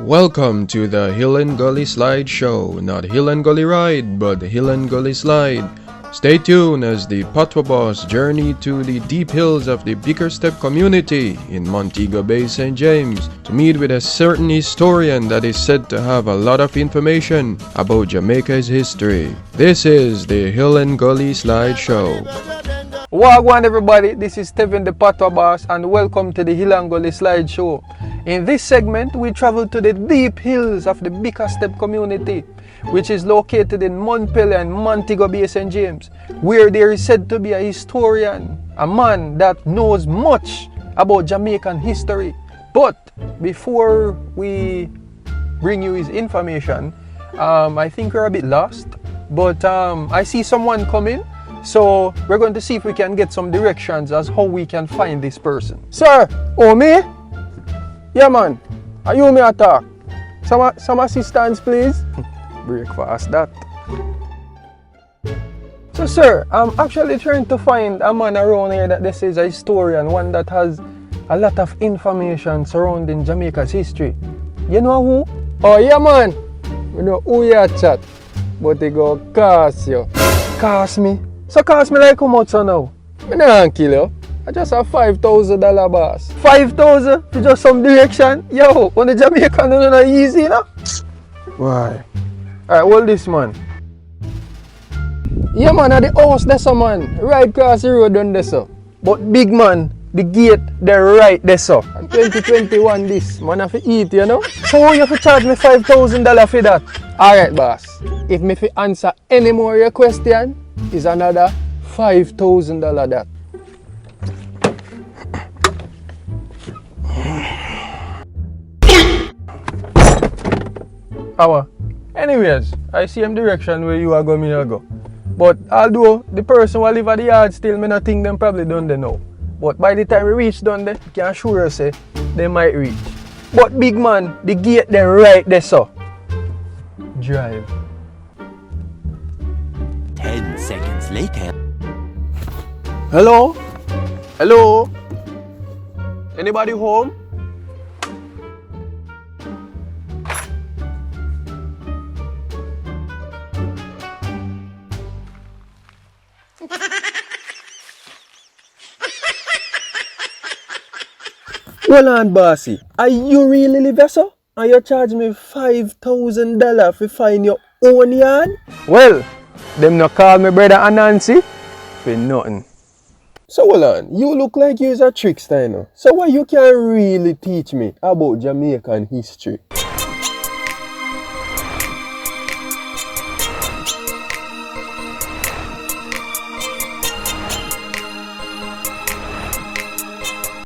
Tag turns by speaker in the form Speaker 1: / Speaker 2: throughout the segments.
Speaker 1: Welcome to the Hill and Gully Slide Show. Not Hill and Gully Ride, but Hill and Gully Slide. Stay tuned as the patwahboss journey to the deep hills of the Bickerstep community in Montego Bay, St. James, to meet with a certain historian that is said to have a lot of information about Jamaica's history. This is the Hill and Gully Slide Show.
Speaker 2: Wagwan everybody, this is Stephen the patwahboss and welcome to the Hill and Gully Slide Show. In this segment, we travel to the deep hills of the Bickerstep community, which is located in Montpelier and Montego Bay, St. James, where there is said to be a historian, a man that knows much about Jamaican history. But before we bring you his information, I think we're a bit lost, but I see someone coming, so we're going to see if we can get some directions as how we can find this person. Sir, oh me? Yeah man, are you me attack? Some assistance please? Breakfast that. So sir, I'm actually trying to find a man around here that this is a historian, one that has a lot of information surrounding Jamaica's history. You know who? Oh yeah man, you know who you chat, but they go cost you. Cost me? So cost me like how much so now? I don't kill you. I just have $5,000 boss. 5,000 for just some direction? Yo, on the Jamaican no not easy, you know? Why? Alright, hold this man. Yeah man, at the house there's a man. Right across the road on this so. But big man, the gate the right there so. And 2021 this, man have to eat, you know? So how you have to charge me $5,000 for that? Alright boss, if me fi answer any more your question, is another $5,000 that. Anyways, I see him direction where you are going to go. But although the person who live at the yard still, me not think them probably done they know. But by the time we reach down there, you can sure say they might reach. But big man, the gate they right there so. Drive.
Speaker 3: 10 seconds later.
Speaker 2: Hello? Hello? Anybody home? Hold on, bossy. Are you really live here, sir? And you charge me $5,000 for find your own yard? Well, them not call me brother Anansi for nothing. So hold on, you look like you's a trickster, you know. So why you can't really teach me about Jamaican history?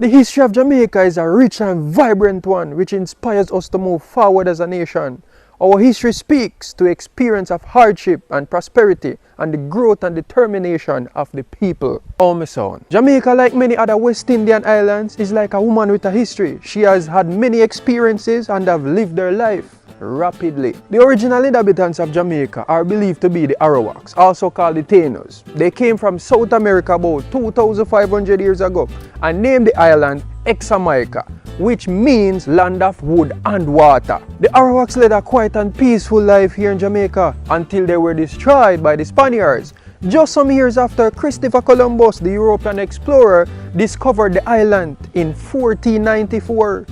Speaker 2: The history of Jamaica is a rich and vibrant one which inspires us to move forward as a nation. Our history speaks to experience of hardship and prosperity and the growth and determination of the people. Oh my son. Jamaica, like many other West Indian islands, is like a woman with a history. She has had many experiences and have lived her life rapidly. The original inhabitants of Jamaica are believed to be the Arawaks, also called the Taínos. They came from South America about 2,500 years ago and named the island Jamaica, which means land of wood and water. The Arawaks led a quiet and peaceful life here in Jamaica until they were destroyed by the Spaniards. Just some years after Christopher Columbus, the European explorer, discovered the island in 1494.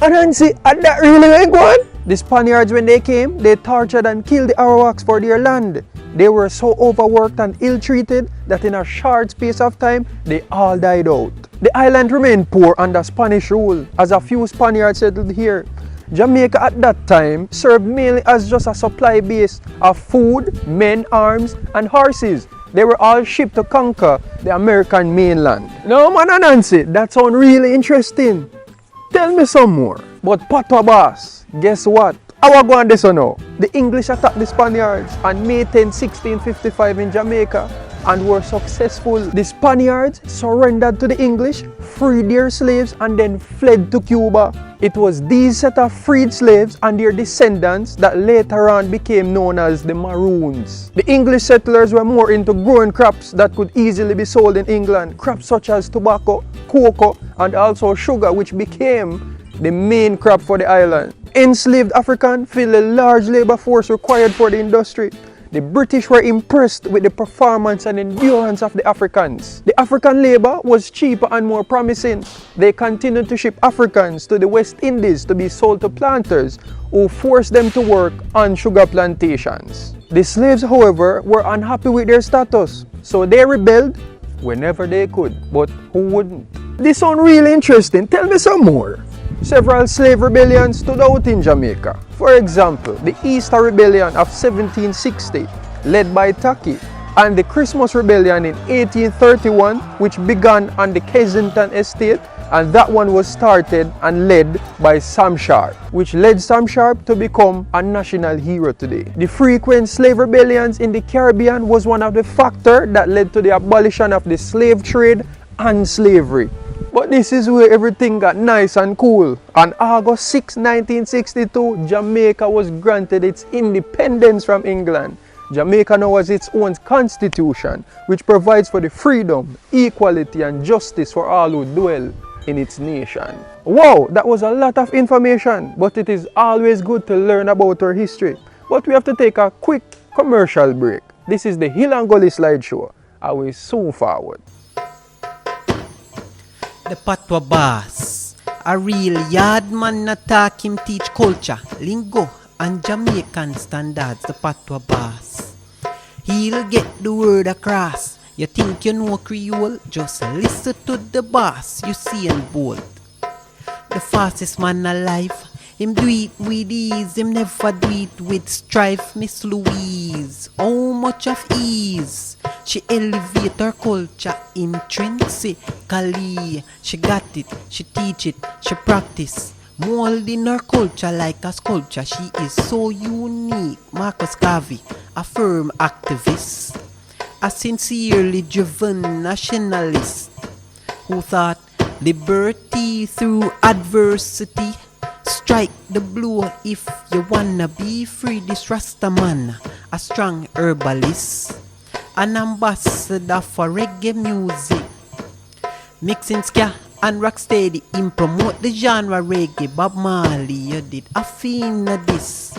Speaker 2: Anansi, and that really went on? The Spaniards, when they came, they tortured and killed the Arawaks for their land. They were so overworked and ill-treated that in a short space of time, they all died out. The island remained poor under Spanish rule, as a few Spaniards settled here. Jamaica at that time served mainly as just a supply base of food, men, arms, and horses. They were all shipped to conquer the American mainland. No man, Anansi, that sounds really interesting. Tell me some more. But patwahboss, guess what? Our go on this or no? The English attacked the Spaniards on May 10, 1655 in Jamaica and were successful. The Spaniards surrendered to the English, freed their slaves and then fled to Cuba. It was these set of freed slaves and their descendants that later on became known as the Maroons. The English settlers were more into growing crops that could easily be sold in England, crops such as tobacco, cocoa, and also sugar, which became the main crop for the island. Enslaved Africans filled a large labor force required for the industry. The British were impressed with the performance and endurance of the Africans. The African labor was cheaper and more promising. They continued to ship Africans to the West Indies to be sold to planters who forced them to work on sugar plantations. The slaves, however, were unhappy with their status, so they rebelled whenever they could. But who wouldn't? This sounds really interesting. Tell me some more. Several slave rebellions stood out in Jamaica. For example, the Easter Rebellion of 1760, led by Taki, and the Christmas Rebellion in 1831, which began on the Kensington estate, and that one was started and led by Sam Sharp, which led Sam Sharp to become a national hero today. The frequent slave rebellions in the Caribbean was one of the factors that led to the abolition of the slave trade and slavery. But this is where everything got nice and cool. On August 6, 1962, Jamaica was granted its independence from England. Jamaica now has its own constitution, which provides for the freedom, equality, and justice for all who dwell in its nation. Wow, that was a lot of information, but it is always good to learn about our history. But we have to take a quick commercial break. This is the Hill and Gully slideshow. I will soon forward.
Speaker 4: The patwahboss, a real yard man attack him teach culture, lingo and Jamaican standards. The patwahboss, he'll get the word across. You think you know Creole? Just listen to the boss. You see and bold. The fastest man alive, him do it with ease, him never do it with strife. Miss Louise, how much of ease? She elevate her culture intrinsically. She got it, she teach it, she practice. Molding her culture like a sculpture. She is so unique. Marcus Garvey, a firm activist, a sincerely driven nationalist who thought liberty through adversity. Strike the blow if you wanna be free. This Rastaman, a strong herbalist, an ambassador for reggae music, mixing ska and rocksteady. Him promote the genre reggae. Bob Marley, you did a fiend of this,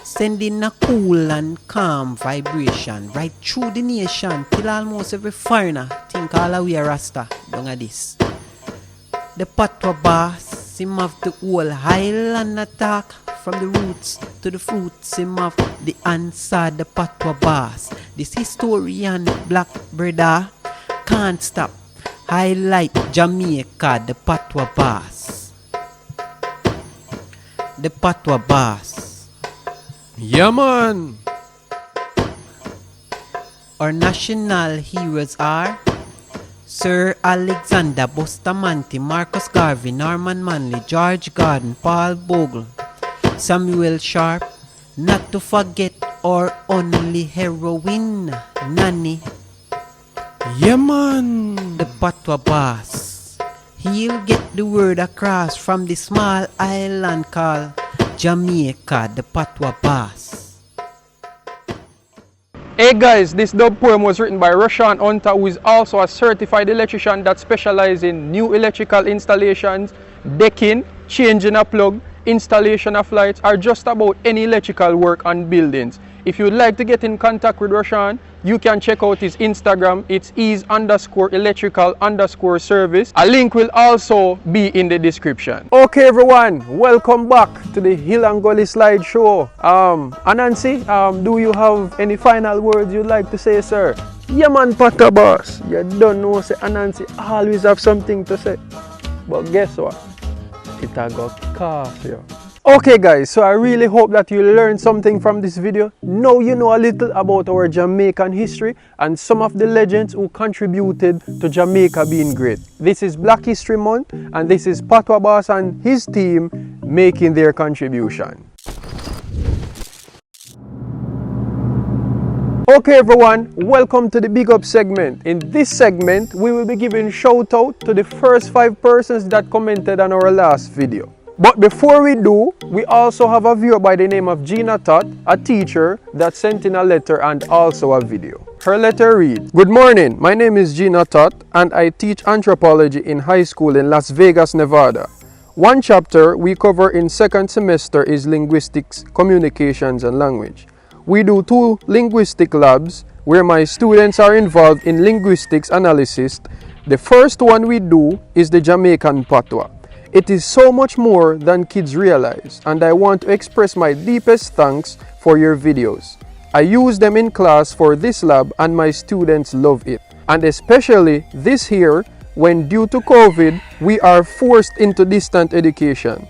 Speaker 4: sending a cool and calm vibration right through the nation till almost every foreigner think all the way a Rasta down a this. The patwahboss, him have the whole highland attack from the roots to the fruits. Him have the answer. The patwahboss, this historian black brother can't stop highlight Jamaica. The patwahboss, the patwahboss.
Speaker 1: Yeah, man.
Speaker 4: Our national heroes are Sir Alexander Bustamante, Marcus Garvey, Norman Manley, George Gordon, Paul Bogle, Samuel Sharp, not to forget our only heroine, Nanny.
Speaker 1: Yeah, man.
Speaker 4: The patwahboss, he'll get the word across from the small island called Jamaica. The patwahboss.
Speaker 2: Hey guys, this dub poem was written by Roshawn Hunter, who is also a certified electrician that specializes in new electrical installations, decking, changing a plug, installation of lights, or just about any electrical work on buildings. If you would like to get in contact with Roshawn, you can check out his Instagram. It's ease_electrical_service. A link will also be in the description. Okay everyone, welcome back to the Hill and Gully slideshow. Anansi, do you have any final words you'd like to say, sir? Yeah man, patwahboss. You don't know, say Anansi always have something to say. But guess what? It a got cost you. Okay guys, so I really hope that you learned something from this video. Now you know a little about our Jamaican history and some of the legends who contributed to Jamaica being great. This is Black History Month and this is patwahboss and his team making their contribution. Okay everyone, welcome to the Big Up segment. In this segment, we will be giving shout out to the first 5 persons that commented on our last video. But before we do, we also have a viewer by the name of Gina Tot, a teacher that sent in a letter and also a video. Her letter reads, "Good morning, my name is Gina Tot and I teach anthropology in high school in Las Vegas, Nevada. One chapter we cover in second semester is linguistics, communications and language. We do 2 linguistic labs where my students are involved in linguistics analysis. The first one we do is the Jamaican patois. It is so much more than kids realize, and I want to express my deepest thanks for your videos. I use them in class for this lab and my students love it. And especially this year, when due to COVID, we are forced into distant education.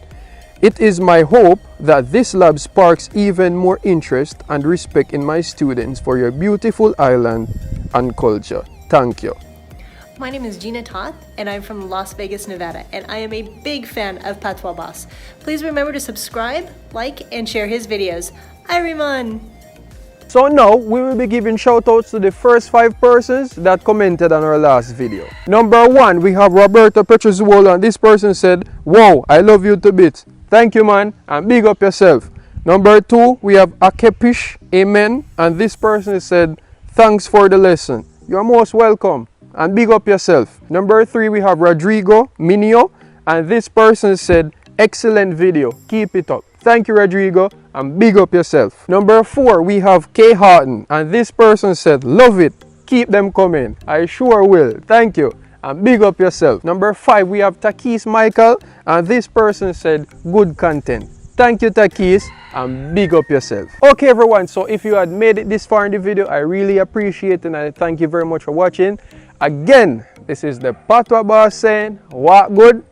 Speaker 2: It is my hope that this lab sparks even more interest and respect in my students for your beautiful island and culture. Thank you.
Speaker 5: My name is Gina Toth, and I'm from Las Vegas, Nevada, and I am a big fan of patwahboss. Please remember to subscribe, like, and share his videos. Iriman!
Speaker 2: So now we will be giving shoutouts to the first 5 persons that commented on our last video. Number 1, we have Roberto Petrozuolo, and this person said, "Wow, I love you to bits." Thank you, man, and big up yourself. Number 2, we have Akepish, amen, and this person said, "Thanks for the lesson." You're most welcome, and big up yourself. Number 3, we have Rodrigo Minio, and this person said, "Excellent video, keep it up." Thank you, Rodrigo, and big up yourself. Number 4, we have K Harton, and this person said, "Love it, keep them coming." I sure will. Thank you, and big up yourself. Number 5, we have Takis Michael, and this person said, "Good content." Thank you, Takis, and big up yourself. Okay, everyone, so if you had made it this far in the video, I really appreciate it, and I thank you very much for watching. Again, this is the Patwahboss saying, "What good?"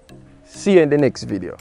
Speaker 2: See you in the next video.